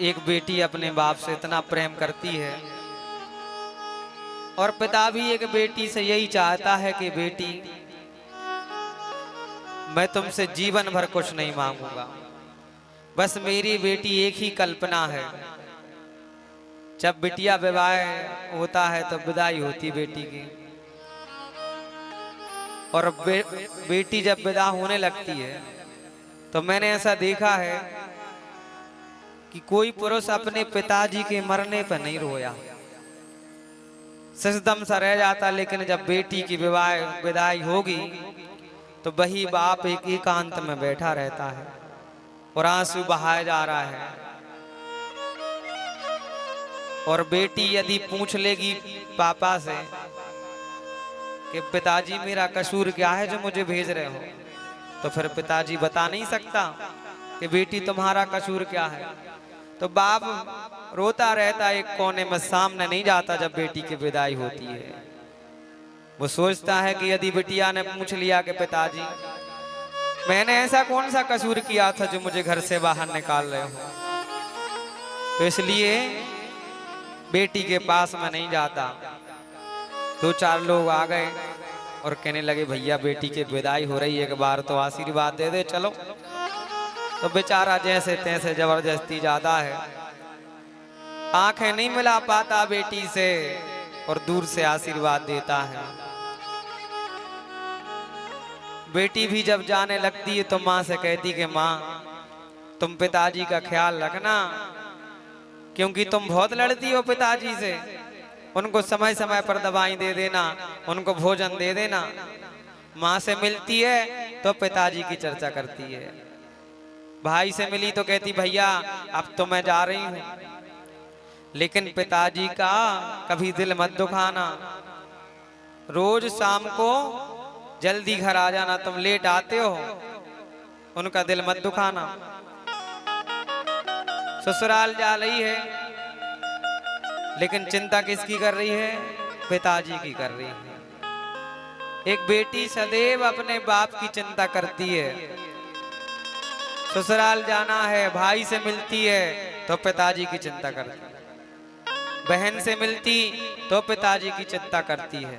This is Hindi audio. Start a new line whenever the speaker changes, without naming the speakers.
एक बेटी अपने बाप से इतना प्रेम करती है और पिता भी एक बेटी से यही चाहता है कि बेटी, मैं तुमसे जीवन भर कुछ नहीं मांगूंगा, बस मेरी बेटी एक ही कल्पना है। जब बिटिया विवाह होता है तो विदाई होती बेटी की, और बेटी जब विदा होने लगती है तो मैंने ऐसा देखा है कि कोई पुरुष अपने पिताजी के मरने पर नहीं रोया, सिसदम सा रह जाता, लेकिन जब बेटी की विवाह विदाई होगी तो वही बाप एक एकांत में बैठा रहता है और आंसू बहाया जा रहा है। और बेटी यदि पूछ लेगी पापा से कि पिताजी मेरा कसूर क्या है जो मुझे भेज रहे हो, तो फिर पिताजी बता नहीं सकता कि बेटी तुम्हारा कसूर क्या है। तो बाप रोता रहता है एक कोने में, सामने नहीं जाता जब बेटी की विदाई होती है। वो सोचता है कि यदि बिटिया ने पूछ लिया कि पिताजी मैंने ऐसा कौन सा कसूर किया था जो मुझे घर से बाहर निकाल रहे हो, तो इसलिए बेटी के पास में नहीं जाता। दो चार लोग आ गए और कहने लगे भैया बेटी की विदाई हो रही है, एक बार तो आशीर्वाद दे दे चलो। तो बेचारा जैसे तैसे जबरदस्ती जाता है, आंखें नहीं मिला पाता बेटी से और दूर से आशीर्वाद देता है। बेटी भी जब जाने लगती है तो माँ से कहती कि माँ तुम पिताजी का ख्याल रखना, क्योंकि तुम बहुत लड़ती हो पिताजी से, उनको समय समय पर दवाई दे देना, उनको भोजन दे देना। माँ से मिलती है तो पिताजी की चर्चा करती है, भाई से मिली तो कहती भैया अब तो मैं जा रही हूं, लेकिन पिताजी का कभी दिल मत दुखाना, रोज शाम को जल्दी घर आ जाना, तुम लेट आते हो, उनका दिल मत दुखाना। ससुराल जा रही है लेकिन चिंता किसकी कर रही है, पिताजी की कर रही है। एक बेटी सदैव अपने बाप की चिंता करती है। ससुराल जाना है, भाई से मिलती है तो पिताजी की चिंता करती है, बहन से मिलती तो पिताजी की चिंता करती है।